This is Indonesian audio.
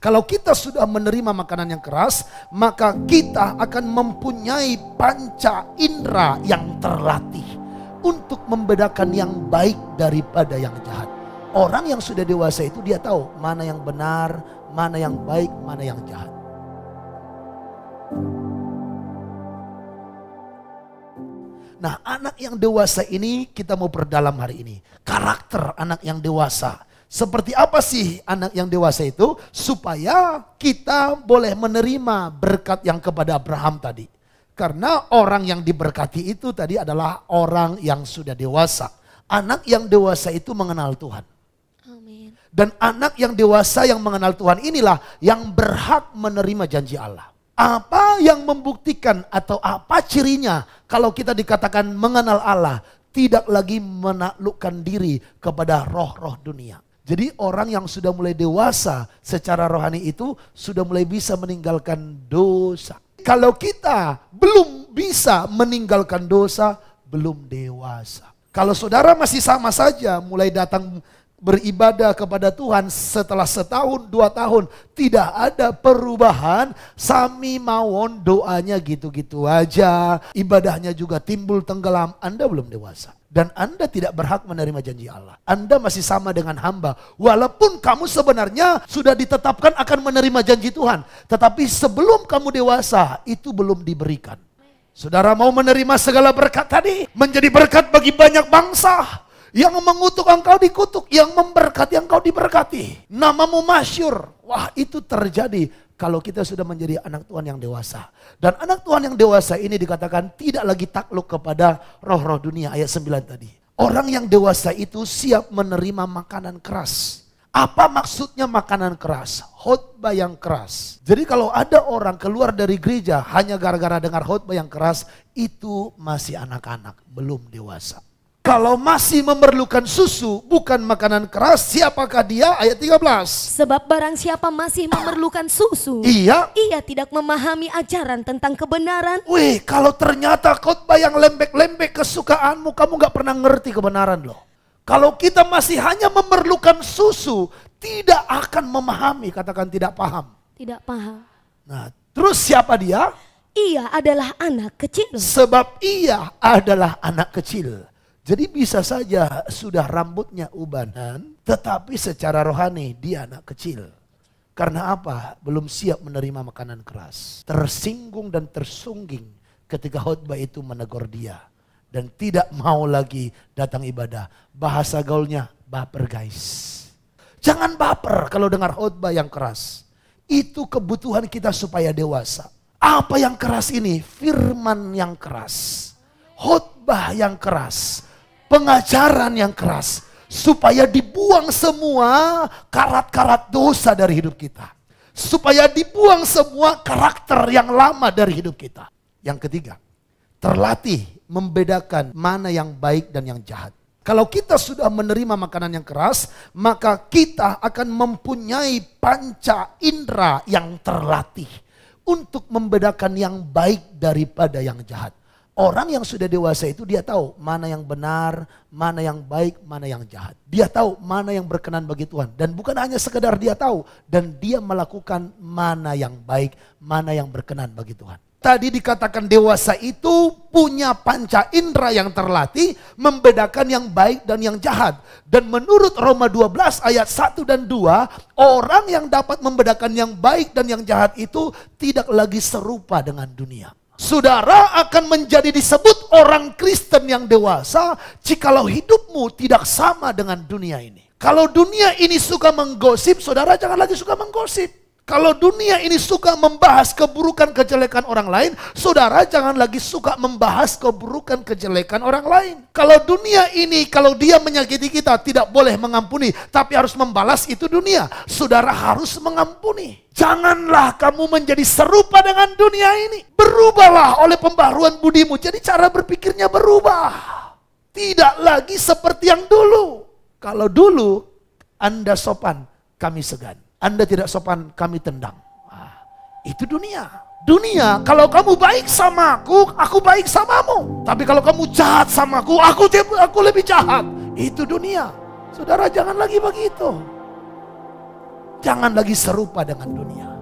Kalau kita sudah menerima makanan yang keras, maka kita akan mempunyai panca indera yang terlatih untuk membedakan yang baik daripada yang jahat. Orang yang sudah dewasa itu dia tahu mana yang benar, mana yang baik, mana yang jahat. Nah, anak yang dewasa ini kita mau perdalam hari ini. Karakter anak yang dewasa. Seperti apa sih anak yang dewasa itu? Supaya kita boleh menerima berkat yang kepada Abraham tadi. Karena orang yang diberkati itu tadi adalah orang yang sudah dewasa. Anak yang dewasa itu mengenal Tuhan. Amin. Dan anak yang dewasa yang mengenal Tuhan inilah yang berhak menerima janji Allah. Apa yang membuktikan atau apa cirinya kalau kita dikatakan mengenal Allah, tidak lagi menaklukkan diri kepada roh-roh dunia. Jadi orang yang sudah mulai dewasa secara rohani itu sudah mulai bisa meninggalkan dosa. Kalau kita belum bisa meninggalkan dosa, belum dewasa. Kalau saudara masih sama saja mulai datang beribadah kepada Tuhan setelah setahun, 2 tahun, tidak ada perubahan, sami mawon doanya gitu-gitu aja, ibadahnya juga timbul tenggelam, Anda belum dewasa. Dan Anda tidak berhak menerima janji Allah. Anda masih sama dengan hamba. Walaupun kamu sebenarnya sudah ditetapkan akan menerima janji Tuhan. Tetapi sebelum kamu dewasa, itu belum diberikan. Saudara mau menerima segala berkat tadi, menjadi berkat bagi banyak bangsa. Yang mengutuk engkau dikutuk, yang memberkati engkau diberkati. Namamu masyhur. Wah, itu terjadi kalau kita sudah menjadi anak Tuhan yang dewasa. Dan anak Tuhan yang dewasa ini dikatakan tidak lagi takluk kepada roh-roh dunia, ayat 9 tadi. Orang yang dewasa itu siap menerima makanan keras. Apa maksudnya makanan keras? Khotbah yang keras. Jadi kalau ada orang keluar dari gereja hanya gara-gara dengar khotbah yang keras, itu masih anak-anak, belum dewasa. Kalau masih memerlukan susu, bukan makanan keras, siapakah dia? Ayat 13. Sebab barang siapa masih memerlukan susu, Iya. ia tidak memahami ajaran tentang kebenaran. Wih, kalau ternyata khotbah yang lembek-lembek kesukaanmu, kamu gak pernah ngerti kebenaran loh. Kalau kita masih hanya memerlukan susu, tidak akan memahami, katakan tidak paham. Tidak paham. Nah, terus siapa dia? Ia adalah anak kecil. Sebab ia adalah anak kecil. Jadi bisa saja sudah rambutnya ubanan, tetapi secara rohani dia anak kecil. Karena apa? Belum siap menerima makanan keras. Tersinggung dan tersungging ketika khotbah itu menegur dia. Dan tidak mau lagi datang ibadah. Bahasa gaulnya baper guys. Jangan baper kalau dengar khotbah yang keras. Itu kebutuhan kita supaya dewasa. Apa yang keras ini? Firman yang keras. Khotbah yang keras. Pengajaran yang keras. Supaya dibuang semua karat-karat dosa dari hidup kita. Supaya dibuang semua karakter yang lama dari hidup kita. Yang ketiga, terlatih membedakan mana yang baik dan yang jahat. Kalau kita sudah menerima makanan yang keras, maka kita akan mempunyai panca indera yang terlatih untuk membedakan yang baik daripada yang jahat. Orang yang sudah dewasa itu dia tahu mana yang benar, mana yang baik, mana yang jahat. Dia tahu mana yang berkenan bagi Tuhan. Dan bukan hanya sekedar dia tahu, dan dia melakukan mana yang baik, mana yang berkenan bagi Tuhan. Tadi dikatakan dewasa itu punya panca indera yang terlatih membedakan yang baik dan yang jahat. Dan menurut Roma 12 ayat 1 dan 2, orang yang dapat membedakan yang baik dan yang jahat itu tidak lagi serupa dengan dunia. Saudara akan menjadi disebut orang Kristen yang dewasa jikalau hidupmu tidak sama dengan dunia ini. Kalau dunia ini suka menggosip, saudara jangan lagi suka menggosip. Kalau dunia ini suka membahas keburukan kejelekan orang lain, saudara jangan lagi suka membahas keburukan kejelekan orang lain. Kalau dunia ini, kalau dia menyakiti kita tidak boleh mengampuni, tapi harus membalas, itu dunia. Saudara harus mengampuni. Janganlah kamu menjadi serupa dengan dunia ini. Berubahlah oleh pembaharuan budimu. Jadi cara berpikirnya berubah. Tidak lagi seperti yang dulu. Kalau dulu Anda sopan, kami segan. Anda tidak sopan, kami tendang. Nah, itu dunia. Dunia, kalau kamu baik sama aku baik samamu. Tapi kalau kamu jahat sama aku lebih jahat. Itu dunia. Saudara jangan lagi begitu. Jangan lagi serupa dengan dunia.